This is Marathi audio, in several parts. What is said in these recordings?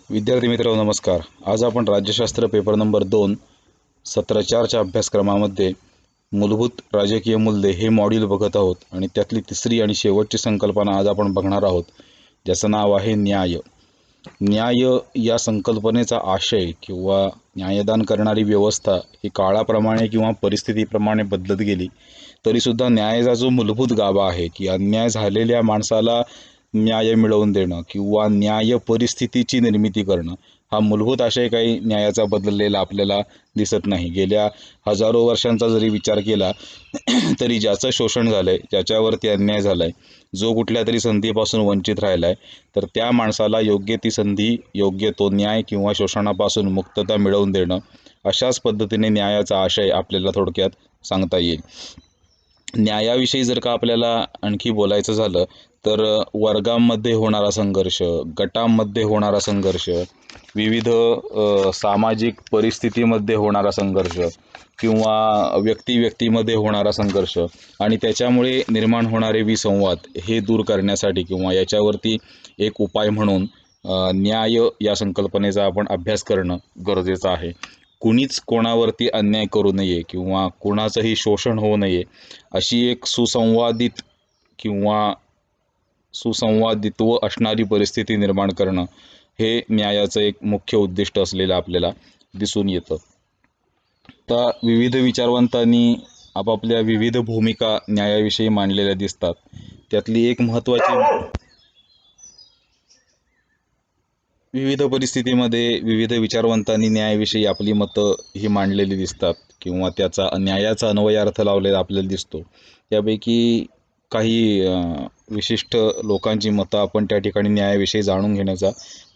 विद्यार्थी मित्रांनो नमस्कार. आज आपण राज्यशास्त्र पेपर नंबर 2 17/4च्या अभ्यासक्रमामध्ये मूलभूत राजकीय मूल्ये हे मॉड्यूल बघत आहोत आणि त्यातली तिसरी आणि शेवटची संकल्पना आज आपण बघणार आहोत, ज्याचं नाव आहे न्याय. न्याय या संकल्पनेचा आशय किंवा न्यायदान करणारी व्यवस्था ही काळाप्रमाणे किंवा परिस्थितीप्रमाणे बदलत गेली तरीसुद्धा न्यायाचा जो मूलभूत गाभा आहे की अन्याय झालेल्या माणसाला न्याय मिळवून देणं किंवा न्याय परिस्थितीची निर्मिती करणं, हा मूलभूत आशय काही न्यायाचा बदललेला आपल्याला दिसत नाही. गेल्या हजारो वर्षांचा जरी विचार केला तरी ज्याचं शोषण झालंय, ज्याच्यावरती अन्याय झालाय, जो कुठल्या तरी संधीपासून वंचित राहिलाय, तर त्या माणसाला योग्य ती संधी, योग्य तो न्याय किंवा शोषणापासून मुक्तता मिळवून देणं, अशाच पद्धतीने न्यायाचा आशय आपल्याला थोडक्यात सांगता येईल. न्यायाविषयी जर का आपल्याला आणखी बोलायचं झालं तर वर्गांमध्ये होणारा संघर्ष, गटांमध्ये होणारा संघर्ष, विविध सामाजिक परिस्थितीमध्ये होणारा संघर्ष किंवा व्यक्तीमध्ये होणारा संघर्ष आणि त्याच्यामुळे निर्माण होणारे विसंवाद हे दूर करण्यासाठी किंवा याच्यावरती एक उपाय म्हणून न्याय या संकल्पनेचा आपण अभ्यास करणं गरजेचं आहे. कुणीच कोणावरती अन्याय करू नये किंवा कुणाचंही शोषण होऊ नये अशी एक सुसंवादित किंवा सुसंवादित्व असणारी परिस्थिती निर्माण करणं हे न्यायाचं एक मुख्य उद्दिष्ट असलेलं आपल्याला दिसून येतं. तर विविध विचारवंतांनी आपापल्या विविध भूमिका न्यायाविषयी मांडलेल्या दिसतात. त्यातली एक महत्त्वाची, विविध परिस्थितीमध्ये विविध विचारवंतांनी न्यायाविषयी आपली मतं ही मांडलेली दिसतात किंवा त्याचा न्यायाचा अन्वयार्थ लावलेला आपल्याला दिसतो. त्यापैकी काही विशिष्ट लोकांची मतं आपण त्या ठिकाणी न्यायाविषयी जाणून घेण्याचा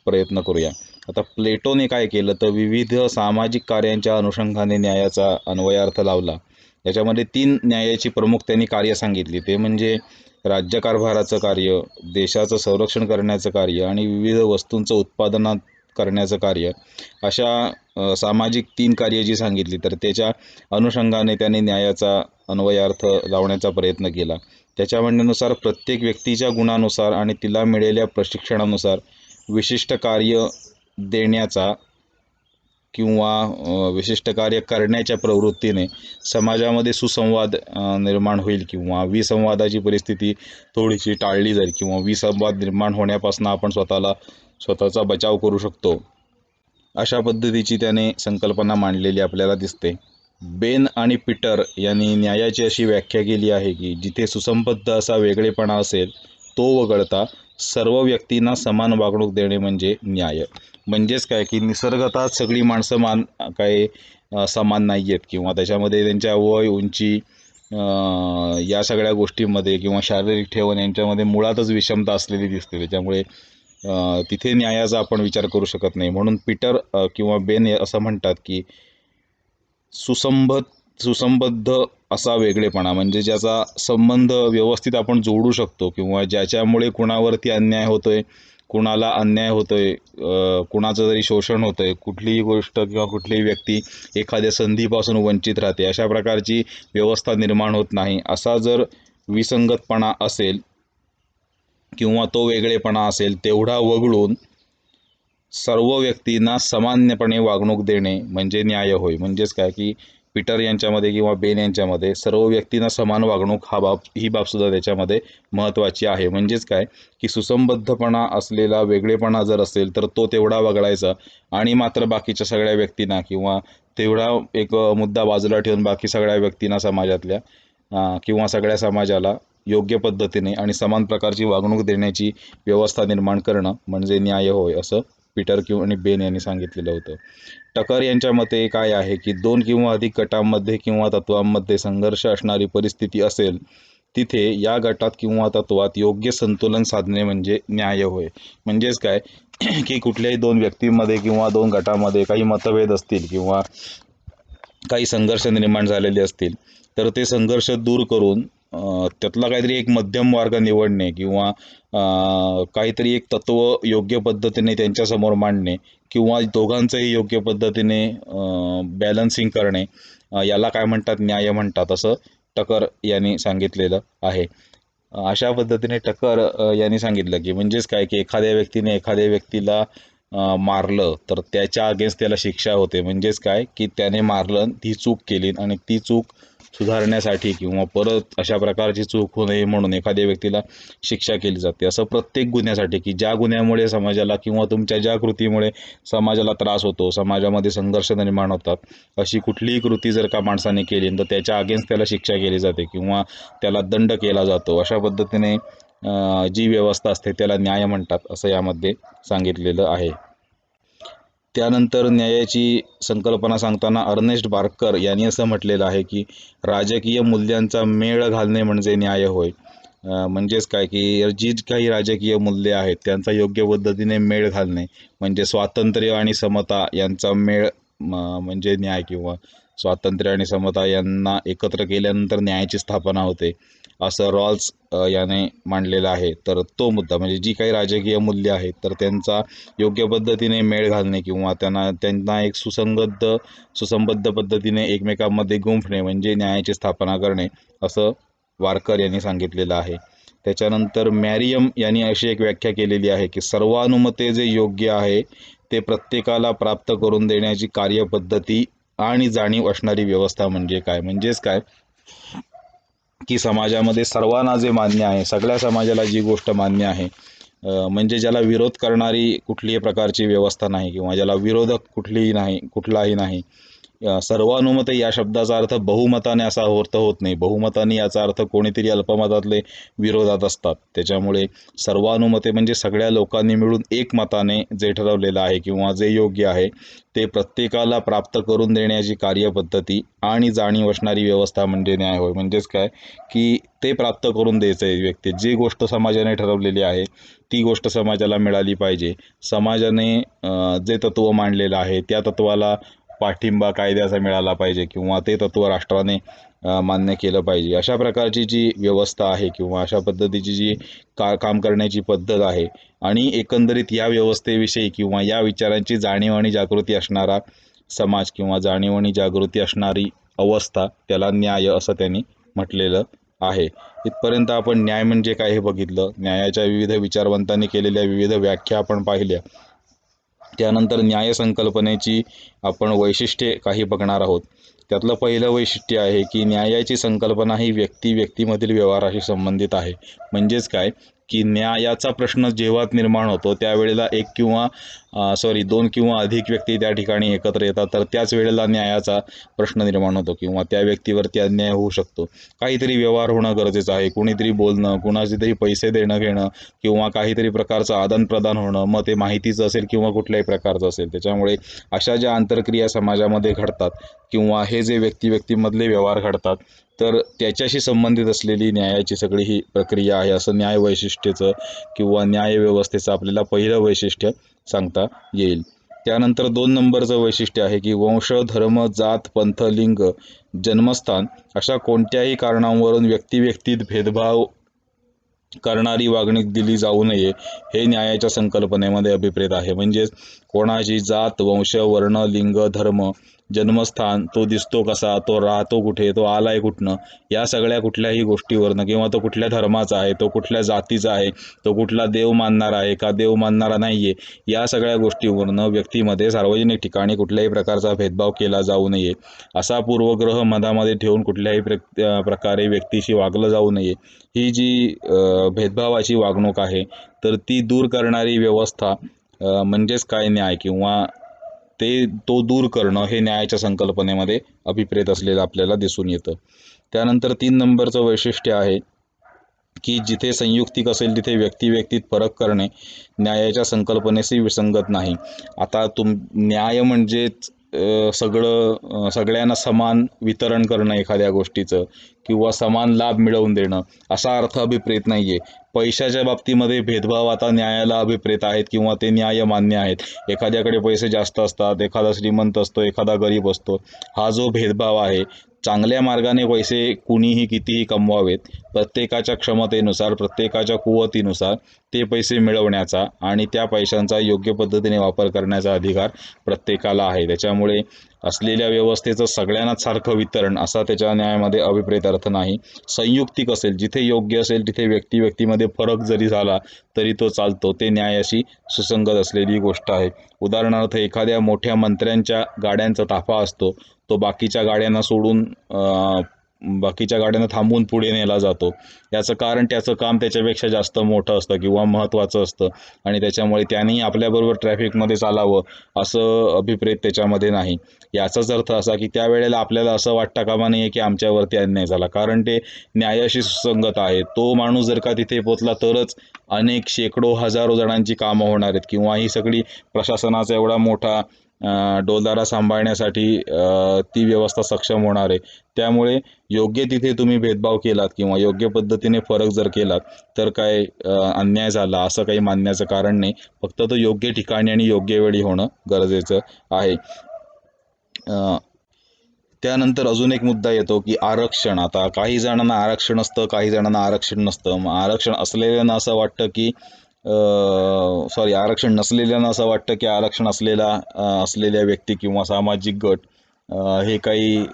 प्रयत्न करूया. आता प्लेटोने काय केलं तर विविध सामाजिक कार्यांच्या अनुषंगाने न्यायाचा अन्वयार्थ लावला. याच्यामध्ये 3 न्यायाची प्रमुख त्यांनी कार्य सांगितली. ते म्हणजे राज्यकारभाराचं कार्य, देशाचं संरक्षण करण्याचं कार्य आणि विविध वस्तूंचं उत्पादन करण्याचं कार्य. अशा सामाजिक 3 कार्य जी सांगितली तर त्याच्या अनुषंगाने त्याने न्यायाचा अन्वयार्थ लावण्याचा प्रयत्न केला. त्याच्या म्हणण्यानुसार प्रत्येक व्यक्तीच्या गुणानुसार आणि तिला मिळालेल्या प्रशिक्षणानुसार विशिष्ट कार्य देण्याचा किंवा विशिष्ट कार्य करण्याच्या प्रवृत्तीने समाजामध्ये सुसंवाद निर्माण होईल किंवा विसंवादाची परिस्थिती थोडीशी टाळली जाईल किंवा विसंवाद निर्माण होण्यापासून आपण स्वतःचा बचाव करू शकतो. अशा पद्धतीची त्याने संकल्पना मांडलेली आपल्याला दिसते. बेन आणि पीटर यांनी न्यायाची अशी व्याख्या केली आहे की जिथे सुसंबद्ध असा वेगळेपणा असेल तो वगळता सर्व व्यक्तींना समान वागणूक देणे म्हणजे न्याय. म्हणजेच काय की निसर्गतः सगळी माणसं समान नाही आहेत किंवा त्याच्यामध्ये त्यांच्या वय, उंची या सगळ्या गोष्टींमध्ये किंवा शारीरिक ठेवण यांच्यामध्ये मुळातच विषमता असलेली दिसते. त्याच्यामुळे तिथे न्यायाचा आपण विचार करू शकत नाही. म्हणून पीटर किंवा बेन असं म्हणतात की सुसंबद्ध असा वेगळेपणा म्हणजे ज्याचा संबंध व्यवस्थित आपण जोडू शकतो किंवा ज्याच्यामुळे कुणावरती अन्याय होतोय, कुणाला अन्याय होतोय, कुणाचं जरी शोषण होतंय, कुठलीही गोष्ट किंवा कुठलीही व्यक्ती एखाद्या संधीपासून वंचित राहते, अशा प्रकारची व्यवस्था निर्माण होत नाही. असा जर विसंगतपणा असेल किंवा तो वेगळेपणा असेल तेवढा वगळून सर्व व्यक्तींना समानपणे वागणूक देणे म्हणजे न्याय होय. म्हणजेच काय की पीटर यांच्यामध्ये किंवा बेन यांच्यामध्ये सर्व व्यक्तींना समान वागणूक ही बाब सुद्धा त्याच्यामध्ये महत्त्वाची आहे. म्हणजेच काय की सुसंबद्धपणा असलेला वेगळेपणा जर असेल तर तो तेवढा वगळायचा आणि मात्र बाकीच्या सगळ्या व्यक्तींना किंवा तेवढा एक मुद्दा बाजूला ठेवून बाकी सगळ्या व्यक्तींना समाजातल्या किंवा सगळ्या समाजाला योग्य पद्धतीने आणि समान प्रकारची वागणूक देण्याची व्यवस्था निर्माण करणं म्हणजे न्याय होय, असं पीटर आणि बेन यांनी सांगितलेलं होतं. टकर यांच्या मते काय आहे की 2 किंवा अधिक गटांमध्ये किंवा तत्वांमध्ये संघर्ष असणारी परिस्थिती असेल तिथे या गटात किंवा तत्वात योग्य संतुलन साधणे म्हणजे न्याय होय. म्हणजेच काय की कुठल्याही 2 व्यक्तींमध्ये किंवा 2 गटामध्ये काही मतभेद असतील किंवा काही संघर्ष निर्माण झालेले असतील तर ते संघर्ष दूर करून त्यातला काहीतरी एक मध्यम मार्ग निवडणे किंवा काहीतरी एक तत्व योग्य पद्धतीने त्यांच्यासमोर मांडणे किंवा दोघांचंही योग्य पद्धतीने बॅलन्सिंग करणे, याला काय म्हणतात, न्याय म्हणतात, असं टकर यांनी सांगितलेलं आहे. अशा पद्धतीने टकर यांनी सांगितलं की म्हणजेच काय की एखाद्या व्यक्तीने एखाद्या व्यक्तीला मारलं तर त्याच्या अगेन्स्ट त्याला शिक्षा होते. म्हणजेच काय की त्याने मारलं, ती चूक केली आणि ती चूक सुधारण्यासाठी किंवा परत अशा प्रकारची चूक होऊ नये म्हणून एखाद्या व्यक्तीला शिक्षा केली जाते. असं प्रत्येक गुन्ह्यासाठी की ज्या गुन्ह्यामुळे समाजाला किंवा तुमच्या ज्या कृतीमुळे समाजाला त्रास होतो, समाजामध्ये संघर्ष निर्माण होतात, अशी कुठलीही कृती जर का माणसाने केली तर त्याच्या अगेन्स्ट त्याला शिक्षा केली जाते किंवा त्याला दंड केला जातो. अशा पद्धतीने जी व्यवस्था असते त्याला न्याय म्हणतात असं यामध्ये सांगितलेलं आहे. त्यानंतर न्यायाची संकल्पना सांगताना अर्नेस्ट बार्कर यांनी असं म्हटलेलं आहे की राजकीय मूल्यांचा मेळ घालणे म्हणजे न्याय होय. म्हणजेच काय की जी काही राजकीय मूल्ये आहेत त्यांचा योग्य पद्धतीने मेळ घालणे म्हणजे स्वातंत्र्य आणि समता यांचा मेळ म्हणजे न्याय किंवा स्वातंत्र्य आणि समता यांना एकत्र केल्यानंतर न्यायाची स्थापना होते असं रॉल्स याने मांडलेलं आहे. तर तो मुद्दा म्हणजे जी काही राजकीय मूल्य आहेत तर त्यांचा योग्य पद्धतीने मेळ घालणे किंवा त्यांना एक सुसंबद्ध पद्धतीने एकमेकांमध्ये गुंफणे म्हणजे न्यायाची स्थापना करणे असं वारकर यांनी सांगितलेलं आहे. त्याच्यानंतर मॅरियम यांनी अशी एक व्याख्या केलेली आहे की सर्वानुमते जे योग्य आहे ते प्रत्येकाला प्राप्त करून देण्याची कार्यपद्धती आणि जाणीव असणारी व्यवस्था म्हणजे काय. म्हणजेच काय की समाजामध्ये सर्वांना जे मान्य आहे, सगळ्या समाजाला जी गोष्ट मान्य आहे, म्हणजे ज्याला विरोध करणारी कुठलीही प्रकारची व्यवस्था नाही किंवा ज्याला विरोधक कुठलाही नाही. सर्वानुमते या शब्दाचा अर्थ बहुमताने असा अर्थ होत नाही. बहुमताने याचा अर्थ कोणीतरी अल्पमतातले विरोधात असतात. त्याच्यामुळे सर्वानुमते म्हणजे सगळ्या लोकांनी मिळून एकमताने जे ठरवलेलं आहे किंवा जे योग्य आहे ते प्रत्येकाला प्राप्त करून देण्याची कार्यपद्धती आणि जाणीव असणारी व्यवस्था म्हणजे न्याय होय. म्हणजेच काय की ते प्राप्त करून द्यायचं आहे व्यक्ती. जी गोष्ट समाजाने ठरवलेली आहे ती गोष्ट समाजाला मिळाली पाहिजे. समाजाने जे तत्त्व मांडलेलं आहे त्या तत्त्वाला पाठिंबा कायद्याचा मिळाला पाहिजे किंवा ते तत्त्व राष्ट्राने मान्य केलं पाहिजे. अशा प्रकारची जी व्यवस्था आहे किंवा अशा पद्धतीची जी काम करण्याची पद्धत आहे आणि एकंदरीत या व्यवस्थेविषयी किंवा या विचारांची जाणीव आणि जागृती असणारा समाज किंवा जाणीव आणि जागृती असणारी अवस्था त्याला न्याय असं त्यांनी म्हटलेलं आहे. इथपर्यंत आपण न्याय म्हणजे काय हे बघितलं. न्यायाच्या विविध विचारवंतांनी केलेल्या विविध व्याख्या आपण पाहिल्या. त्यानंतर न्याय संकल्पनेची आपण वैशिष्ट्ये काही बघणार आहोत. त्यातलं पहिलं वैशिष्ट्य आहे की न्यायाची संकल्पना ही व्यक्तीमधील व्यवहाराशी संबंधित आहे. म्हणजेच काय की न्यायाचा प्रश्न जेव्हा निर्माण होतो त्यावेळेला दोन किंवा अधिक व्यक्ती त्या ठिकाणी एकत्र येतात तर त्याच वेळेला न्यायाचा प्रश्न निर्माण होतो किंवा त्या व्यक्तीवरती अन्याय होऊ शकतो. काहीतरी व्यवहार होणं गरजेचं आहे. कुणीतरी बोलणं, कुणाचे तरी पैसे देणं घेणं किंवा काहीतरी प्रकारचं आदानप्रदान होणं, मग ते माहितीचं असेल किंवा कुठल्याही प्रकारचं असेल. त्याच्यामुळे अशा ज्या आंतरक्रिया समाजामध्ये घडतात किंवा हे जे व्यक्तीमधले व्यवहार घडतात तर त्याच्याशी संबंधित असलेली न्यायाची सगळी ही प्रक्रिया आहे असं न्याय वैशिष्ट्याचं किंवा न्याय व्यवस्थेचं आपल्याला पहिलं वैशिष्ट्य सांगता येईल. त्यानंतर 2 नंबरचं वैशिष्ट्य आहे की वंश, धर्म, जात, पंथ, लिंग, जन्मस्थान अशा कोणत्याही कारणांवरून व्यक्तीत भेदभाव करणारी वागणूक दिली जाऊ नये हे न्यायाच्या संकल्पनेमध्ये अभिप्रेत आहे. म्हणजेच कोणाची जात, वंश, वर्ण, लिंग, धर्म, जन्मस्थान, तो दिसतो कसा, तो राहतो कुठे, तो आलाय कुठनं, या सगळ्या कुठल्याही गोष्टीवरनं किंवा तो कुठल्या धर्माचा आहे, तो कुठल्या जातीचा आहे, तो कुठला देव मानणारा आहे का देव मानणारा नाही आहे, या सगळ्या गोष्टीवरनं व्यक्तीमध्ये सार्वजनिक ठिकाणी कुठल्याही प्रकारचा भेदभाव केला जाऊ नये. असा पूर्वग्रह मनामध्ये ठेवून कुठल्याही प्रकारे व्यक्तीशी वागलं जाऊ नये. ही जी भेदभावाची वागणूक आहे तर ती दूर करणारी व्यवस्था म्हणजेच काय न्याय किंवा तो दूर करणं हे न्यायाच्या संकल्पनेमध्ये अभिप्रेत असलेलं आपल्याला दिसून येतं. त्यानंतर 3 नंबरचं वैशिष्ट्य आहे की जिथे संयुक्तिक असेल तिथे व्यक्तीत फरक करणे न्यायाच्या संकल्पनेशी विसंगत नाही. आता न्याय म्हणजेच सगळ्यांना समान वितरण करणं एखाद्या गोष्टीचं किंवा समान लाभ मिळवून देणं असा अर्थ अभिप्रेत नाही आहे. पैशाच्या बाबतीमध्ये भेदभाव आता न्यायाला अभिप्रेत आहेत किंवा ते न्याय मान्य आहेत. एखाद्याकडे पैसे जास्त असतात, एखादा श्रीमंत असतो, एखादा गरीब असतो. हा जो भेदभाव आहे, चांगल्या मार्गाने पैसे कुणीही कितीही कमवावेत, प्रत्येकाच्या क्षमतेनुसार, प्रत्येकाच्या कुवतीनुसार ते पैसे मिळवण्याचा आणि त्या पैशांचा योग्य पद्धतीने वापर करण्याचा अधिकार प्रत्येकाला आहे. त्याच्यामुळे असलेल्या व्यवस्थेचं सगळ्यांनाच सारखं वितरण असा त्याच्या न्यायामध्ये अभिप्रेत अर्थ नाही. संयुक्तिक असेल, जिथे योग्य असेल तिथे व्यक्तीमध्ये फरक जरी झाला तरी तो चालतो. ते न्यायाशी सुसंगत असलेली गोष्ट आहे. उदाहरणार्थ एखाद्या मोठ्या मंत्र्यांच्या गाड्यांचा ताफा असतो, तो बाकीच्या गाड्यांना सोडून बाकीच्या गाड्यांना थांबवून पुढे नेला जातो. याचं कारण त्याचं काम त्याच्यापेक्षा जास्त मोठं असतं किंवा महत्त्वाचं असतं आणि त्याच्यामुळे त्यांनी आपल्याबरोबर ट्रॅफिकमध्ये चालावं असं अभिप्रेत त्याच्यामध्ये नाही. याचाच अर्थ असा की त्यावेळेला आपल्याला असं वाटता कामा नये की आमच्यावरती अन्याय झाला, कारण ते न्यायाशी सुसंगत आहे. तो माणूस जर का तिथे पोचला तरच अनेक शेकडो हजारो जणांची कामं होणार आहेत किंवा ही सगळी प्रशासनाचा एवढा मोठा डोलारा सांभाळण्यासाठी ती व्यवस्था सक्षम होणार आहे. त्यामुळे योग्य तिथे तुम्ही भेदभाव केलात किंवा योग्य पद्धतीने फरक जर केलात तर काय अन्याय झाला असं काही मानण्याचं कारण नाही. फक्त तो योग्य ठिकाणी आणि योग्य वेळी होणं गरजेचं आहे. त्यानंतर अजून एक मुद्दा येतो की आरक्षण. आता काही जणांना आरक्षण असतं, काही जणांना आरक्षण नसतं. मग आरक्षण असलेल्यांना असं वाटतं की आरक्षण नसलेल्यांना असं वाटतं की आरक्षण असलेल्या व्यक्ती किंवा सामाजिक गट हे काही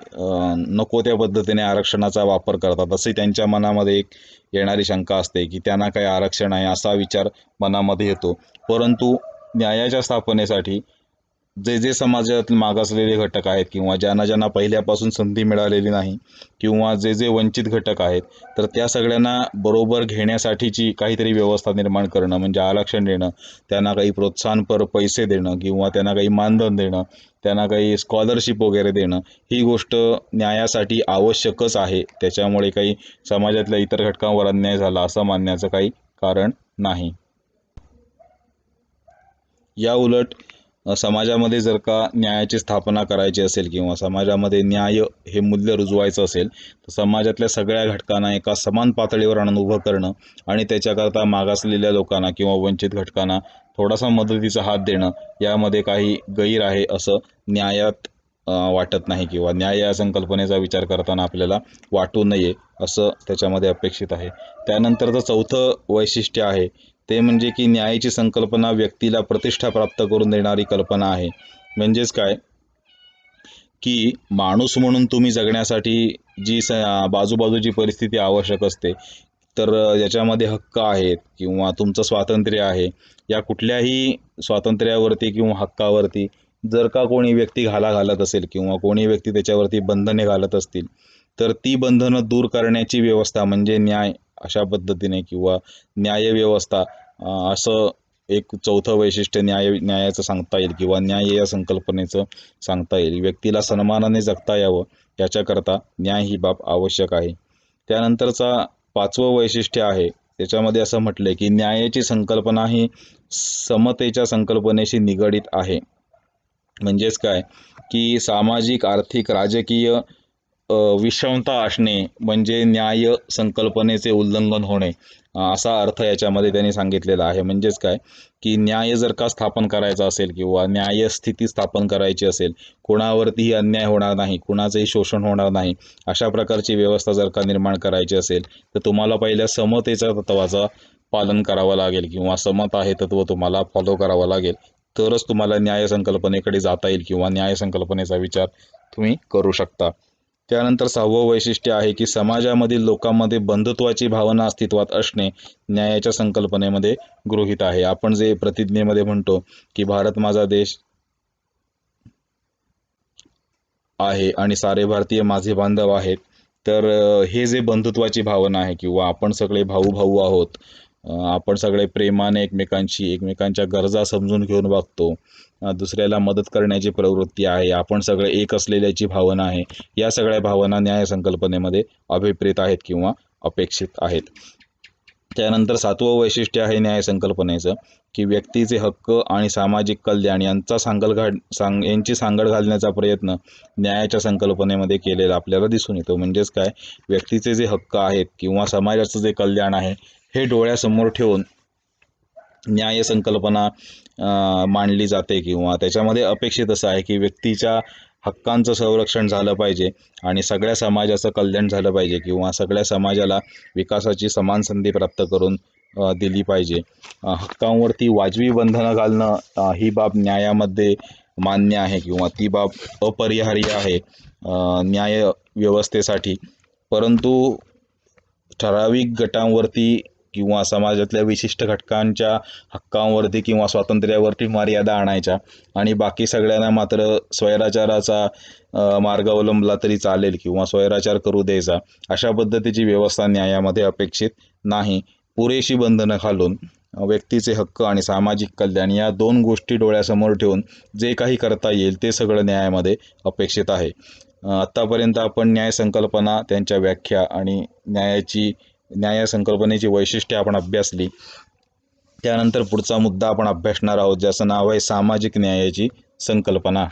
नको त्या पद्धतीने आरक्षणाचा वापर करतात, असे त्यांच्या मनामध्ये एक येणारी शंका असते की त्यांना काही आरक्षण आहे असा विचार मनामध्ये येतो. परंतु न्यायाच्या स्थापनेसाठी जे समाजात मागासलेले घटक आहेत किंवा ज्यांना पहिल्यापासून संधी मिळालेली नाही किंवा जे वंचित घटक आहेत, तर त्या सगळ्यांना बरोबर घेण्यासाठीची काहीतरी व्यवस्था निर्माण करणं म्हणजे आरक्षण देणं, त्यांना काही प्रोत्साहनपर पैसे देणं किंवा त्यांना काही मानधन देणं, त्यांना काही स्कॉलरशिप वगैरे देणं, ही गोष्ट न्यायासाठी आवश्यकच आहे. त्याच्यामुळे काही समाजातल्या इतर घटकांवर अन्याय झाला असं मानण्याचं काही कारण नाही. या उलट समाजामध्ये जर का न्यायाची स्थापना करायची असेल किंवा समाजामध्ये न्याय हे मूल्य रुजवायचं असेल तर समाजातल्या सगळ्या घटकांना एका समान पातळीवर आणून उभं करणं आणि त्याच्याकरता मागासलेल्या लोकांना किंवा वंचित घटकांना थोडासा मदतीचा हात देणं यामध्ये काही गैर आहे असं न्यायात वाटत नाही किंवा न्याय या संकल्पनेचा विचार करताना आपल्याला वाटू नये असं त्याच्यामध्ये अपेक्षित आहे. त्यानंतरचं चौथं वैशिष्ट्य आहे ते म्हणजे की न्यायाची संकल्पना व्यक्तीला प्रतिष्ठा प्राप्त करून देणारी कल्पना आहे. म्हणजेच काय की माणूस म्हणून तुम्ही जगण्यासाठी जी बाजूबाजूची परिस्थिती आवश्यक असते, तर याच्यामध्ये हक्क आहेत किंवा तुमचं स्वातंत्र्य आहे, या कुठल्याही स्वातंत्र्यावरती किंवा हक्कावरती जर का कोणी व्यक्ती घाला घालत असेल किंवा कोणी व्यक्ती त्याच्यावरती बंधने घालत असतील तर ती बंधनं दूर करण्याची व्यवस्था म्हणजे न्याय अशा पद्धतीने किंवा न्यायव्यवस्था असं एक चौथं वैशिष्ट्य न्यायाचं सांगता येईल किंवा न्याय या संकल्पनेचं सांगता येईल. व्यक्तीला सन्मानाने जगता यावं याच्याकरता न्याय ही बाब आवश्यक आहे. त्यानंतरचा पाचवं वैशिष्ट्य आहे त्याच्यामध्ये असं म्हटलंय की न्यायाची संकल्पना ही समतेच्या संकल्पनेशी निगडीत आहे. म्हणजेच काय की सामाजिक, आर्थिक, राजकीय विषमता असणे म्हणजे न्याय संकल्पनेचे उल्लंघन होणे असा अर्थ याच्यामध्ये त्यांनी सांगितलेला आहे. म्हणजेच काय की न्याय जर का स्थापन करायचा असेल किंवा न्यायस्थिती स्थापन करायची असेल, कोणावरतीही अन्याय होणार नाही, कुणाचंही शोषण होणार नाही अशा प्रकारची व्यवस्था जर का निर्माण करायची असेल तर तुम्हाला पहिल्या समतेच्या तत्वाचा पालन करावं लागेल किंवा समता हे तत्व तुम्हाला फॉलो करावं लागेल, तरच तुम्हाला न्याय संकल्पनेकडे जाता येईल किंवा न्याय संकल्पनेचा विचार तुम्ही करू शकता. त्यानंतर सहावं वैशिष्ट्य आहे की समाजामधील लोकांमध्ये बंधुत्वाची भावना अस्तित्वात असणे न्यायाच्या संकल्पनेमध्ये गृहीत आहे. आपण जे प्रतिज्ञेमध्ये म्हणतो की भारत माझा देश आहे आणि सारे भारतीय माझे बांधव आहेत, तर हे जे बंधुत्वाची भावना आहे किंवा आपण सगळे भाऊ भाऊ आहोत, आपण सगळे प्रेमाने एकमेकांच्या गरजा समजून घेऊन वागतो, दुसऱ्याला मदत करण्याची प्रवृत्ती आहे, आपण सगळे एक असलेल्याची भावना आहे, या सगळ्या भावना न्याय संकल्पनेमध्ये अभिप्रेत आहेत किंवा अपेक्षित आहेत. त्यानंतर सातवं वैशिष्ट्य आहे न्याय संकल्पनेचं की व्यक्तीचे हक्क आणि सामाजिक कल्याण यांची सांगड घालण्याचा प्रयत्न न्यायाच्या संकल्पनेमध्ये केलेला आपल्याला दिसून येतो. म्हणजेच काय, व्यक्तीचे जे हक्क आहेत किंवा समाजाचं जे कल्याण आहे हे डोळ्यासमोर ठेवून न्याय संकल्पना मांडली जाते किंवा त्याच्यामध्ये अपेक्षित असं आहे की व्यक्तीच्या हक्कांचं संरक्षण झालं पाहिजे आणि सगळ्या समाजाचं कल्याण झालं पाहिजे किंवा सगळ्या समाजाला विकासाची समान संधी प्राप्त करून दिली पाहिजे. हक्कांवरती वाजवी बंधनं घालणं ही बाब न्यायामध्ये मान्य आहे किंवा ती बाब अपरिहार्य आहे न्याय व्यवस्थेसाठी. परंतु ठराविक गटांवरती किंवा समाजातल्या विशिष्ट घटकांच्या हक्कांवरती किंवा स्वातंत्र्यावरती मर्यादा आणायच्या आणि बाकी सगळ्यांना मात्र स्वैराचाराचा मार्ग अवलंबला तरी चालेल किंवा स्वैराचार करू द्यायचा, अशा पद्धतीची व्यवस्था न्यायामध्ये अपेक्षित नाही. पुरेशी बंधनं घालून व्यक्तीचे हक्क आणि सामाजिक कल्याण या दोन गोष्टी डोळ्यासमोर ठेवून जे काही करता येईल ते सगळं न्यायामध्ये अपेक्षित आहे. आत्तापर्यंत आपण न्याय संकल्पना, त्यांच्या व्याख्या आणि न्याय संकल्पनेची वैशिष्ट्ये आपण अभ्यासली. त्यानंतर पुढचा मुद्दा आपण अभ्यासणार आहोत, ज्याचं नाव आहे सामाजिक न्यायाची संकल्पना.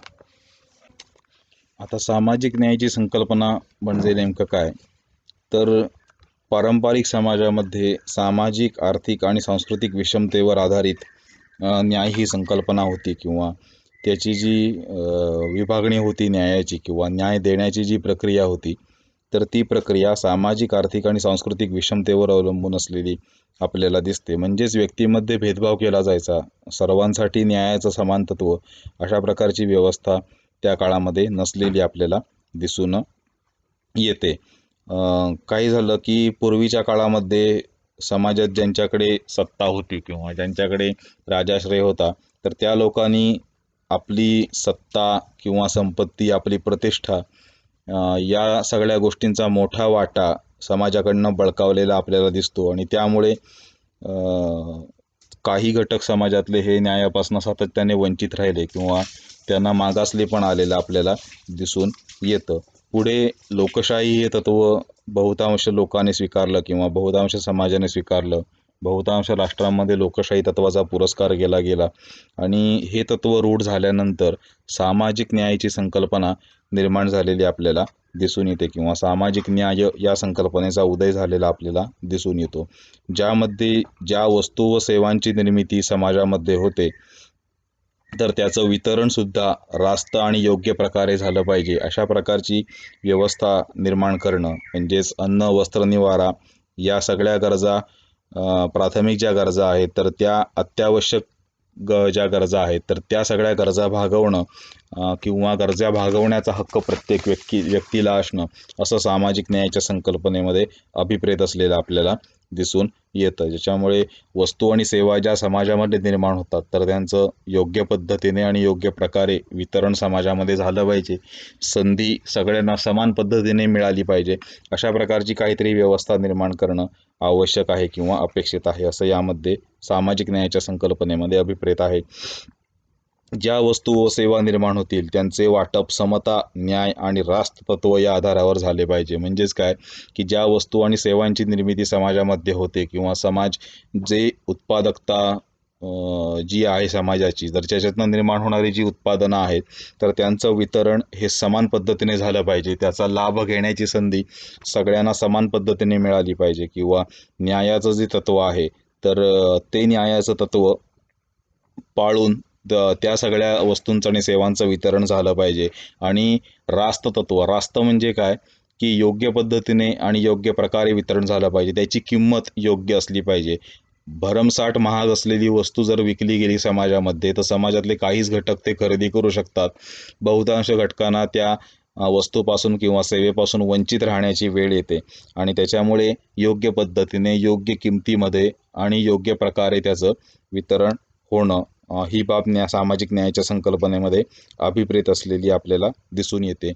आता सामाजिक न्यायाची संकल्पना म्हणजे नेमकं काय, तर पारंपरिक समाजामध्ये सामाजिक, आर्थिक आणि सांस्कृतिक विषमतेवर आधारित न्याय ही संकल्पना होती किंवा त्याची जी विभागणी होती न्यायाची किंवा न्याय देण्याची जी प्रक्रिया होती, तर ती प्रक्रिया सामाजिक, आर्थिक आणि सांस्कृतिक विषमतेवर अवलंबून असलेली आपल्याला दिसते. म्हणजेच व्यक्तीमध्ये भेदभाव केला जायचा, सर्वांसाठी न्यायाचं समान तत्व, अशा प्रकारची व्यवस्था त्या काळामध्ये नसलेली आपल्याला दिसून येते. काही झालं की पूर्वीच्या काळामध्ये समाजात ज्यांच्याकडे सत्ता होती किंवा ज्यांच्याकडे राजाश्रय होता, तर त्या लोकांनी आपली सत्ता किंवा संपत्ती, आपली प्रतिष्ठा या सगळ्या गोष्टींचा मोठा वाटा समाजाकडनं बळकावलेला आपल्याला दिसतो आणि त्यामुळे काही घटक समाजातले हे न्यायापासून सातत्याने वंचित राहिले किंवा त्यांना मागासले पण आलेलं आपल्याला दिसून येतं. पुढे लोकशाही हे तत्व बहुतांश लोकांनी स्वीकारलं किंवा बहुतांश समाजाने स्वीकारलं. बहुतांश राष्ट्रांमध्ये लोकशाही तत्वाचा पुरस्कार केला गेला आणि हे तत्व रूढ झाल्यानंतर सामाजिक न्यायाची संकल्पना निर्माण झालेली आपल्याला दिसून येते किंवा सामाजिक न्याय या संकल्पनेचा उदय झालेला आपल्याला दिसून येतो, ज्यामध्ये ज्या वस्तू व सेवांची निर्मिती समाजामध्ये होते, तर त्याचं वितरणसुद्धा रास्त आणि योग्य प्रकारे झालं पाहिजे, अशा प्रकारची व्यवस्था निर्माण करणं. म्हणजेच अन्न, वस्त्र, निवारा या सगळ्या गरजा, प्राथमिक ज्या गरजा आहेत, तर त्या अत्यावश्यक ज्या गरजा आहेत, तर त्या सगळ्या गरजा भागवणं किंवा गरजा भागवण्याचा हक्क प्रत्येक व्यक्तीला असणं, असं सामाजिक न्यायाच्या संकल्पनेमध्ये अभिप्रेत असलेलं आपल्याला दिसून येतं. ज्याच्यामुळे वस्तू आणि सेवा ज्या समाजामध्ये निर्माण होतात, तर त्यांचं योग्य पद्धतीने आणि योग्य प्रकारे वितरण समाजामध्ये झालं पाहिजे. संधी सगळ्यांना समान पद्धतीने मिळाली पाहिजे, अशा प्रकारची काहीतरी व्यवस्था निर्माण करणं आवश्यक आहे किंवा अपेक्षित आहे, असं यामध्ये सामाजिक न्यायाच्या संकल्पनेमध्ये अभिप्रेत आहे. ज्या वस्तू व सेवा निर्माण होतील त्यांचे वाटप समता, न्याय आणि रास्त तत्व या आधारावर झाले पाहिजे. म्हणजेच काय की ज्या वस्तू आणि सेवांची निर्मिती समाजामध्ये होते किंवा समाज जे उत्पादकता जी आहे समाजाची, तर त्याच्यातनं निर्माण होणारी जी उत्पादनं आहेत, तर त्यांचं वितरण हे समान पद्धतीने झालं पाहिजे. त्याचा लाभ घेण्याची संधी सगळ्यांना समान पद्धतीने मिळाली पाहिजे किंवा न्यायाचं जे तत्व आहे, तर ते न्यायाचं तत्व पाळून त्या सगळ्या वस्तूंचं आणि सेवांचं वितरण झालं पाहिजे. आणि रास्त तत्व, रास्त म्हणजे काय की योग्य पद्धतीने आणि योग्य प्रकारे वितरण झालं पाहिजे. त्याची किंमत योग्य असली पाहिजे. भरमसाठ महाग असलेली वस्तू जर विकली गेली समाजामध्ये, तर समाजातले काहीच घटक ते खरेदी करू शकतात. बहुतांश घटकांना त्या वस्तूपासून किंवा सेवेपासून वंचित राहण्याची वेळ येते आणि त्याच्यामुळे योग्य पद्धतीने, योग्य किमतीमध्ये आणि योग्य प्रकारे त्याचं वितरण होणं, ही बाब सामाजिक न्यायाच्या संकल्पनेमध्ये अभिप्रेत असलेली आपल्याला दिसून येते.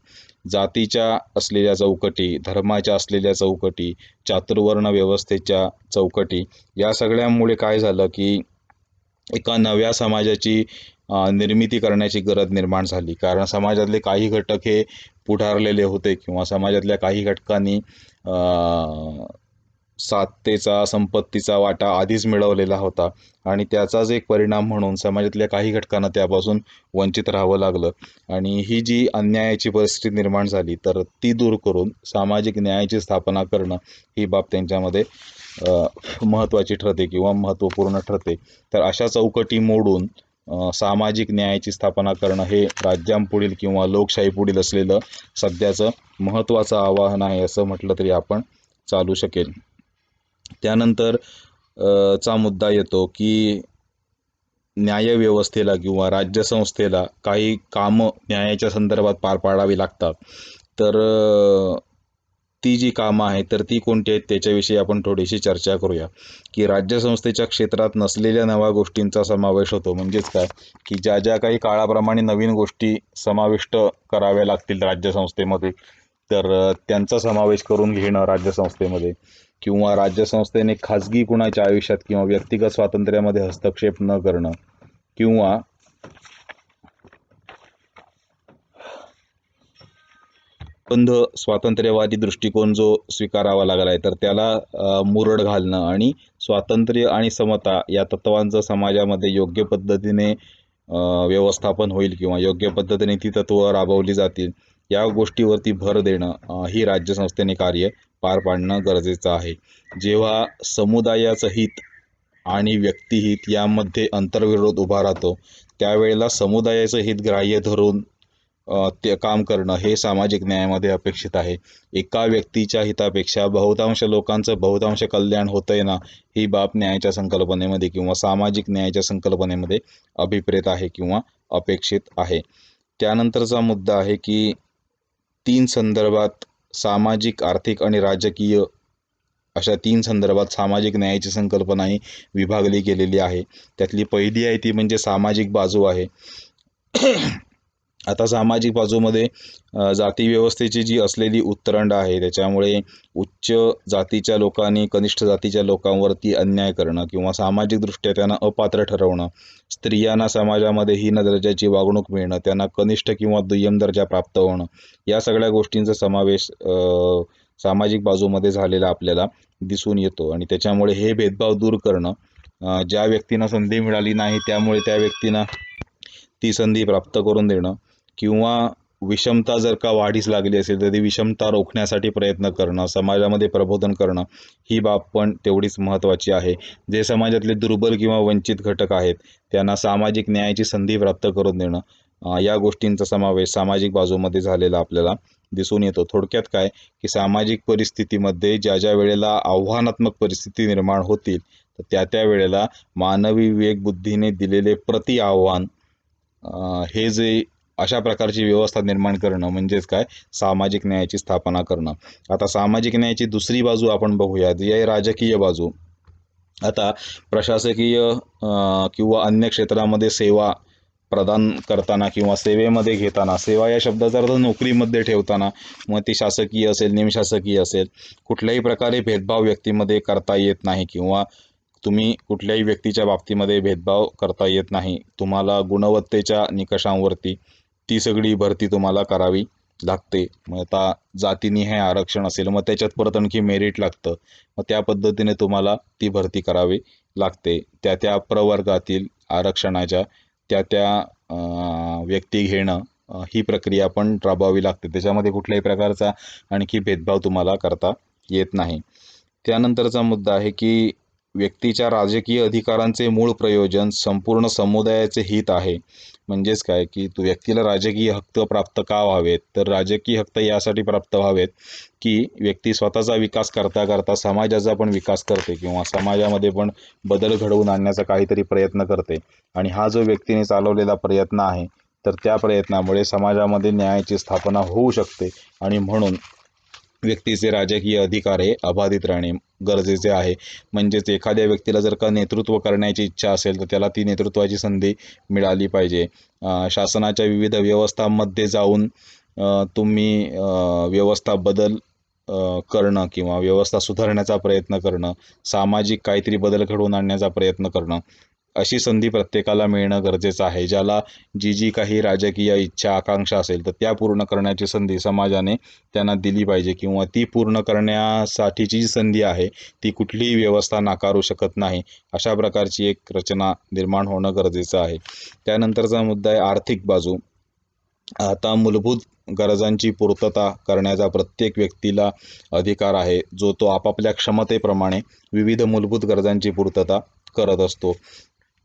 जातीच्या असलेल्या चौकटी, धर्माच्या असलेल्या चौकटी, चातुर्वर्ण व्यवस्थेच्या चौकटी, या सगळ्यामुळे काय झालं की एका नव्या समाजाची निर्मिती करण्याची गरज निर्माण झाली. कारण समाजातले काही घटक हे पुढारलेले होते किंवा समाजातल्या काही घटकांनी सत्तेचा, संपत्तीचा वाटा आधीच मिळवलेला होता आणि त्याचाच एक परिणाम म्हणून समाजातल्या काही घटकांना त्यापासून वंचित राहावं लागलं आणि ही जी अन्यायाची परिस्थिती निर्माण झाली, तर ती दूर करून सामाजिक न्यायाची स्थापना करणं, ही बाब त्यांच्यामध्ये महत्त्वाची ठरते किंवा महत्त्वपूर्ण ठरते. तर अशा चौकटी मोडून सामाजिक न्यायाची स्थापना करणं हे राज्यांपुढील किंवा लोकशाहीपुढील असलेलं सध्याचं महत्त्वाचं आवाहन आहे, असं म्हटलं तरी आपण चालू शकेल. त्यानंतर चा मुद्दा येतो की न्यायव्यवस्थेला किंवा राज्यसंस्थेला काही कामं न्यायाच्या संदर्भात पार पाडावी लागतात. तर ती जी कामं आहेत तर ती कोणती आहेत त्याच्याविषयी आपण थोडीशी चर्चा करूया. की राज्यसंस्थेच्या क्षेत्रात नसलेल्या नव्या गोष्टींचा समावेश होतो. म्हणजेच काय की ज्या ज्या काही काळाप्रमाणे नवीन गोष्टी समाविष्ट कराव्या लागतील राज्यसंस्थेमध्ये, तर त्यांचा समावेश करून घेणं राज्यसंस्थेमध्ये, किंवा राज्यसंस्थेने खाजगी कुणाच्या आयुष्यात किंवा व्यक्तिगत स्वातंत्र्यामध्ये हस्तक्षेप न करणं, किंवा बंध स्वातंत्र्यवादी दृष्टिकोन जो स्वीकारावा लागला आहे तर त्याला मुरड घालणं, आणि स्वातंत्र्य आणि समता या तत्वांचं समाजामध्ये योग्य पद्धतीने व्यवस्थापन होईल किंवा योग्य पद्धतीने ती तत्त्व राबवली जातील या गोष्टीवरती भर देणं ही राज्यसंस्थेने कार्य पार पाडणं गरजेचं आहे. जेव्हा समुदायाचं हित आणि व्यक्तिहित यामध्ये अंतर्विरोध उभा राहतो त्यावेळेला समुदायाचं हित ग्राह्य धरून ते काम करणं हे सामाजिक न्यायामध्ये अपेक्षित आहे. एका व्यक्तीच्या हितापेक्षा बहुतांश लोकांचं बहुतांश कल्याण होतंय ना, ही बाब न्यायाच्या संकल्पनेमध्ये किंवा सामाजिक न्यायाच्या संकल्पनेमध्ये अभिप्रेत आहे किंवा अपेक्षित आहे. त्यानंतरचा मुद्दा आहे की 3 संदर्भात सामाजिक, आर्थिक आणि राजकीय अशा 3 संदर्भात सामाजिक न्यायाची संकल्पना ही विभागली गेलेली आहे. त्यातली पहिली आहे ती म्हणजे सामाजिक बाजू आहे. आता सामाजिक बाजूमध्ये जाती व्यवस्थेची जी असलेली उतरंड आहे त्याच्यामुळे उच्च जातीच्या लोकांनी कनिष्ठ जातीच्या लोकांवरती अन्याय करणं किंवा सामाजिकदृष्ट्या त्यांना अपात्र ठरवणं, स्त्रियांना समाजामध्ये हीन दर्जाची वागणूक मिळणं, त्यांना कनिष्ठ किंवा दुय्यम दर्जा प्राप्त होणं, या सगळ्या गोष्टींचा समावेश सामाजिक बाजूमध्ये झालेला आपल्याला दिसून येतो. आणि त्याच्यामुळे हे भेदभाव दूर करणं, ज्या व्यक्तींना संधी मिळाली नाही त्यामुळे त्या व्यक्तींना ती संधी प्राप्त करून देणं, किंवा विषमता जर का वाढीस लागली असेल तर ती विषमता रोखण्यासाठी प्रयत्न करणं, समाजामध्ये प्रबोधन करणं, ही बाब पण तेवढीच महत्त्वाची आहे. जे समाजातले दुर्बल किंवा वंचित घटक आहेत त्यांना सामाजिक न्यायाची संधी प्राप्त करून देणं, या गोष्टींचा समावेश सामाजिक बाजूमध्ये झालेला आपल्याला दिसून येतो. थोडक्यात काय की सामाजिक परिस्थितीमध्ये ज्या ज्या वेळेला आव्हानात्मक परिस्थिती निर्माण होतील तर त्या त्या वेळेला मानवी विवेकबुद्धीने दिलेले प्रति आव्हान हे जे अशा प्रकारची व्यवस्था निर्माण करणं म्हणजेच काय सामाजिक न्यायाची स्थापना करणं. आता सामाजिक न्यायाची दुसरी बाजू आपण बघूया, जी आहे राजकीय बाजू. आता प्रशासकीय किंवा अन्य क्षेत्रामध्ये सेवा प्रदान करताना किंवा सेवेमध्ये घेताना, सेवा या शब्दाचा अर्थ नोकरीमध्ये ठेवताना, मग ती शासकीय असेल निमशासकीय असेल, कुठल्याही प्रकारे भेदभाव व्यक्तीमध्ये करता येत नाही किंवा तुम्ही कुठल्याही व्यक्तीच्या बाबतीमध्ये भेदभाव करता येत नाही. तुम्हाला गुणवत्तेच्या निकषांवरती ती सगळी भरती तुम्हाला करावी लागते. मग आता जातीनिहाय आरक्षण असेल मग त्याच्यात परत आणखी मेरिट लागतं, मग त्या पद्धतीने तुम्हाला ती भरती करावी लागते. त्या त्या प्रवर्गातील आरक्षणाच्या त्या त्या व्यक्ती घेणं ही प्रक्रिया पण राबवावी लागते. त्याच्यामध्ये कुठल्याही प्रकारचा आणखी भेदभाव तुम्हाला करता येत नाही. त्यानंतरचा मुद्दा आहे की व्यक्तीच्या राजकीय अधिकारांचे मूळ प्रयोजन संपूर्ण समुदायाचे हित आहे. म्हणजेच काय की व्यक्तीला राजकीय हक्क प्राप्त का व्हावेत, तर राजकीय हक्क यासाठी प्राप्त व्हावेत की व्यक्ती स्वतःचा विकास करता करता समाजाचा पण विकास करते किंवा समाजामध्ये पण बदल घडवून आणण्याचा काहीतरी प्रयत्न करते. आणि हा जो व्यक्तीने चालवलेला प्रयत्न आहे तर त्या प्रयत्नामुळे समाजामध्ये न्यायाची स्थापना होऊ शकते. आणि म्हणून व्यक्तीचे राजकीय अधिकार हे अबाधित राहणे गरजेचे आहे. म्हणजेच एखाद्या व्यक्तीला जर का नेतृत्व करण्याची इच्छा असेल तर त्याला ती नेतृत्वाची संधी मिळाली पाहिजे. शासनाच्या विविध व्यवस्थांमध्ये जाऊन तुम्ही व्यवस्था बदल करणं किंवा व्यवस्था सुधारण्याचा प्रयत्न करणं, सामाजिक काहीतरी बदल घडवून आणण्याचा प्रयत्न करणं, अशी संधी प्रत्येकाला मिळणं गरजेचं आहे. ज्याला जी जी काही राजकीय इच्छा आकांक्षा असेल तर त्या पूर्ण करण्याची संधी समाजाने त्यांना दिली पाहिजे किंवा ती पूर्ण करण्यासाठीची जी संधी आहे ती कुठलीही व्यवस्था नाकारू शकत नाही. अशा प्रकारची एक रचना निर्माण होणं गरजेचं आहे. त्यानंतरचा मुद्दा आहे आर्थिक बाजू. आता मूलभूत गरजांची पूर्तता करण्याचा प्रत्येक व्यक्तीला अधिकार आहे, जो तो आपापल्या क्षमतेप्रमाणे विविध मूलभूत गरजांची पूर्तता करत असतो.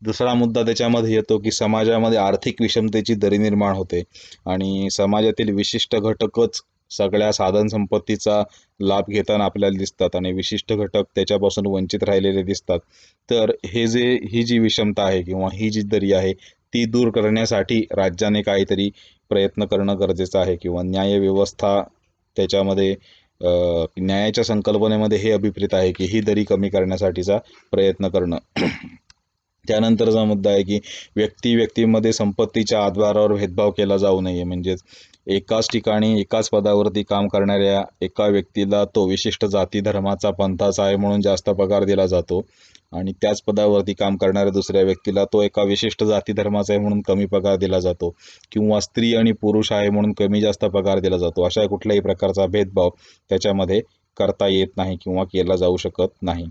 दुसरा मुद्दा त्याच्यामध्ये येतो की समाजामध्ये आर्थिक विषमतेची दरी निर्माण होते आणि समाजातील विशिष्ट घटकच सगळ्या साधन संपत्तीचा लाभ घेताना आपल्याला दिसतात आणि विशिष्ट घटक त्याच्यापासून वंचित राहिलेले दिसतात. तर ही जी विषमता आहे किंवा ही जी दरी आहे ती दूर करण्यासाठी राज्याने काहीतरी प्रयत्न करणं गरजेचं आहे किंवा न्यायव्यवस्था त्याच्यामध्ये न्यायाच्या संकल्पनेमध्ये हे अभिप्रेत आहे की ही दरी कमी करण्यासाठीचा प्रयत्न करणं. त्यानंतरचा मुद्दा आहे की व्यक्तीमध्ये संपत्तीच्या आधारावर भेदभाव केला जाऊ नये. म्हणजेच एकाच ठिकाणी एकाच पदावरती काम करणाऱ्या एका व्यक्तीला तो विशिष्ट जाती धर्माचा पंथाचा आहे म्हणून जास्त पगार दिला जातो आणि त्याच पदावरती काम करणाऱ्या दुसऱ्या व्यक्तीला तो एका विशिष्ट जाती धर्माचा आहे म्हणून कमी पगार दिला जातो किंवा स्त्री आणि पुरुष आहे म्हणून कमी जास्त पगार दिला जातो. अशा कुठल्याही प्रकारचा भेदभाव त्याच्यामध्ये करता येत नाही किंवा केला जाऊ शकत नाही.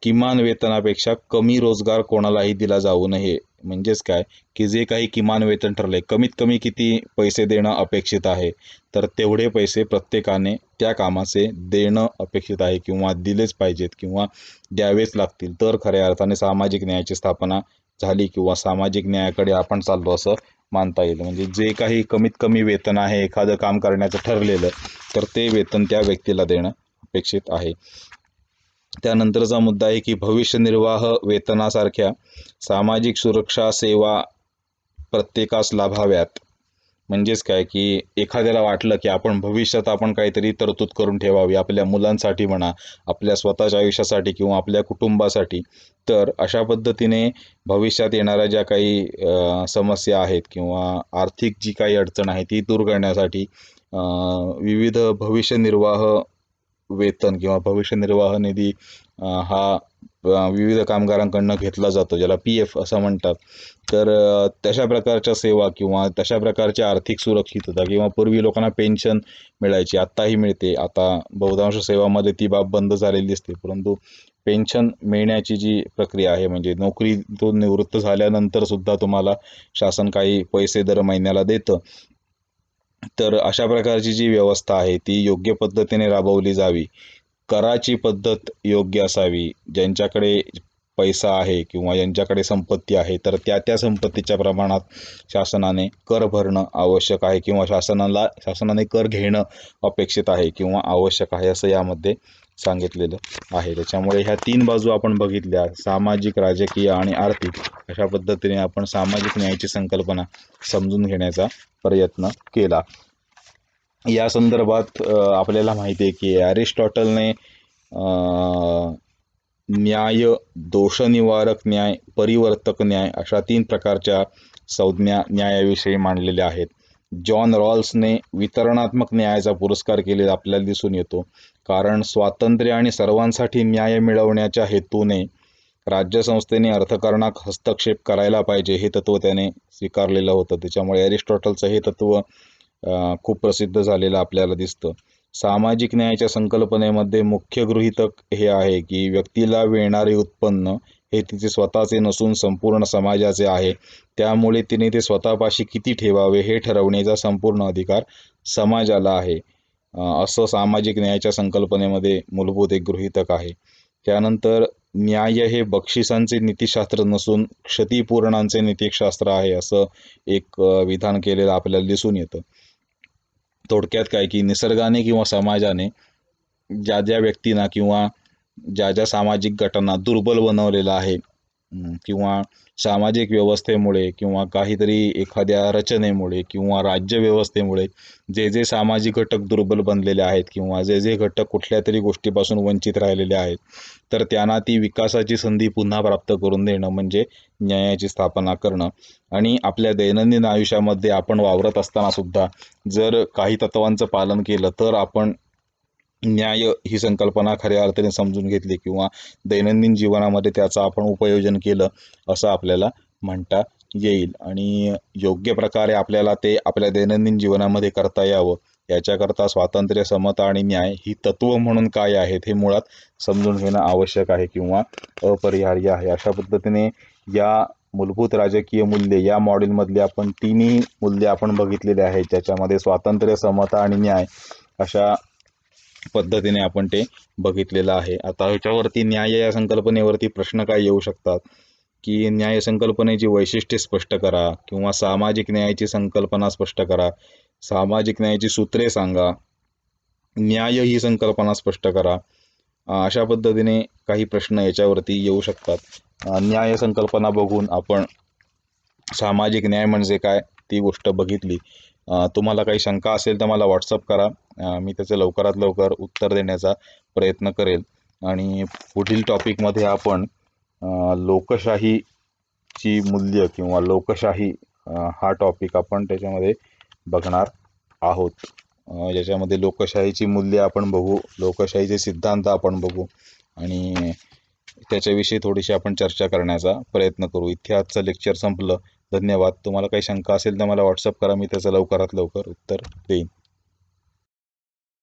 किमान वेतनापेक्षा कमी रोजगार कोणालाही दिला जाऊ नये. म्हणजेच काय की जे काही किमान वेतन ठरले कमीत कमी किती पैसे देणं अपेक्षित आहे तर तेवढे पैसे प्रत्येकाने त्या कामाचे देणं अपेक्षित आहे किंवा दिलेच पाहिजेत किंवा द्यावेच लागतील. तर खऱ्या अर्थाने सामाजिक न्यायाची स्थापना झाली किंवा सामाजिक न्यायाकडे आपण चाललो असं मानता येईल. म्हणजे जे काही कमीत कमी वेतन आहे एखादं काम करण्याचं ठरलेलं तर ते वेतन त्या व्यक्तीला देणं अपेक्षित आहे. त्यानंतरचा मुद्दा आहे की भविष्य निर्वाह वेतनासारख्या सामाजिक सुरक्षा सेवा प्रत्येकास लाभाव्यात. म्हणजेच काय की एखाद्याला वाटलं की भविष्यात आपण काहीतरी तरतूद करून ठेवावी आपल्या मुलांसाठी म्हणा, आपल्या स्वतःच्या आयुष्यासाठी किंवा आपल्या कुटुंबासाठी, तर अशा पद्धतीने भविष्यात येणाऱ्या ज्या काही समस्या आहेत किंवा आर्थिक जी काही अडचण आहे ती दूर करण्यासाठी विविध भविष्य निर्वाह वेतन किंवा भविष्य निर्वाह निधी हा विविध कामगारांकडून घेतला जातो, ज्याला PF असं म्हणतात. तर तशा प्रकारच्या सेवा किंवा तशा प्रकारची आर्थिक सुरक्षितता किंवा पूर्वी लोकांना पेन्शन मिळायची, आत्ताही मिळते. आता बहुतांश सेवामध्ये ती बाब बंद झालेली दिसते, परंतु पेन्शन मिळण्याची जी प्रक्रिया आहे म्हणजे नोकरीतून निवृत्त झाल्यानंतर सुद्धा तुम्हाला शासन काही पैसे दर महिन्याला देतं. तर अशा प्रकारची जी व्यवस्था आहे ती योग्य पद्धतीने राबवली जावी. कराची पद्धत योग्य असावी. ज्यांच्याकडे पैसा आहे किंवा ज्यांच्याकडे संपत्ती आहे तर त्या संपत्तीच्या प्रमाणात शासनाने कर भरणं आवश्यक आहे किंवा शासनाने कर घेणं अपेक्षित आहे किंवा आवश्यक आहे असं यामध्ये सांगितलेलं आहे. त्याच्यामुळे ह्या 3 बाजू आपण बघितल्या, सामाजिक, राजकीय आणि आर्थिक. अशा पद्धतीने आपण सामाजिक न्यायाची संकल्पना समजून घेण्याचा प्रयत्न केला. या संदर्भात आपल्याला माहिती आहे की अरिस्टॉटलने न्याय, दोषनिवारक न्याय, परिवर्तक न्याय अशा 3 प्रकारच्या संज्ञा न्यायाविषयी मांडलेल्या आहेत. जॉन रॉल्सने वितरणात्मक न्यायाचा पुरस्कार केलेला आपल्याला दिसून येतो, कारण स्वातंत्र्य आणि सर्वांसाठी न्याय मिळवण्याच्या हेतूने राज्यसंस्थेने अर्थकारणात हस्तक्षेप करायला पाहिजे हे तत्त्व त्याने स्वीकारलेलं होतं. त्याच्यामुळे अरिस्टॉटलचं हे तत्त्व खूप प्रसिद्ध झालेलं आपल्याला दिसतं. सामाजिक न्यायाच्या संकल्पनेमध्ये मुख्य गृहीतक हे आहे की व्यक्तीला मिळणारे उत्पन्न हे तिचे स्वतःचे नसून संपूर्ण समाजाचे आहे, त्यामुळे तिने ते स्वतःपाशी किती ठेवावे हे ठरवण्याचा संपूर्ण अधिकार समाजाला आहे. असं सामाजिक न्यायाच्या संकल्पनेमध्ये मूलभूत एक गृहीतक आहे. त्यानंतर न्याय हे बक्षिसांचे नीतिशास्त्र नसून क्षतिपूर्णांचे नीतिशास्त्र आहे असं एक विधान केलेलं आपल्याला दिसून येतं. थोडक्यात काय की निसर्गाने किंवा समाजाने ज्या व्यक्तींना किंवा ज्या सामाजिक गटांना दुर्बल बनवलेलं आहे किंवा सामाजिक व्यवस्थेमुळे किंवा काहीतरी एखाद्या रचनेमुळे किंवा राज्यव्यवस्थेमुळे जे सामाजिक घटक दुर्बल बनलेले आहेत किंवा जे घटक कुठल्या तरी गोष्टीपासून वंचित राहिलेले आहेत तर त्यांना ती विकासाची संधी पुन्हा प्राप्त करून देणं म्हणजे न्यायाची स्थापना करणं. आणि आपल्या दैनंदिन आयुष्यामध्ये आपण वावरत असताना सुद्धा जर काही तत्वांचं पालन केलं तर आपण न्याय ही संकल्पना खऱ्या अर्थाने समजून घेतली किंवा दैनंदिन जीवनामध्ये त्याचं आपण उपयोजन केलं असं आपल्याला म्हणता येईल. आणि योग्य प्रकारे आपल्याला ते आपल्या दैनंदिन जीवनामध्ये करता यावं याच्याकरता स्वातंत्र्य, समता आणि न्याय ही तत्त्व म्हणून काय आहेत हे मुळात समजून घेणं आवश्यक आहे किंवा अपरिहार्य आहे. अशा पद्धतीने या मूलभूत राजकीय मूल्ये या मॉडेलमधले आपण 3ही मूल्ये आपण बघितलेले आहेत, ज्याच्यामध्ये स्वातंत्र्य, समता आणि न्याय अशा पद्धतीने आपण ते बघितलेलं आहे. आता ह्याच्यावरती न्याय या संकल्पनेवरती प्रश्न काय येऊ शकतात की न्याय संकल्पनेची वैशिष्ट्ये स्पष्ट करा किंवा सामाजिक न्यायाची संकल्पना स्पष्ट करा, सामाजिक न्यायाची सूत्रे सांगा, न्याय ही संकल्पना स्पष्ट करा. अशा पद्धतीने काही प्रश्न याच्यावरती येऊ शकतात. न्याय संकल्पना बघून आपण सामाजिक न्याय म्हणजे काय ती गोष्ट बघितली. तुम्हाला काही शंका असेल तर मला व्हॉट्सअप करा. मी त्याचं लवकरात लवकर उत्तर देण्याचा प्रयत्न करेल. आणि पुढील टॉपिकमध्ये आपण लोकशाहीची मूल्य किंवा लोकशाही हा टॉपिक आपण त्याच्यामध्ये बघणार आहोत. ज्याच्यामध्ये लोकशाहीची मूल्य आपण बघू, लोकशाहीचे सिद्धांत आपण बघू आणि त्याच्याविषयी थोडीशी आपण चर्चा करण्याचा प्रयत्न करू. इथे आजचं लेक्चर संपलं. धन्यवाद. तुम्हाला काही शंका असेल तर मला व्हॉट्सअप करा. मी त्याचं लवकरात लवकर उत्तर देईन.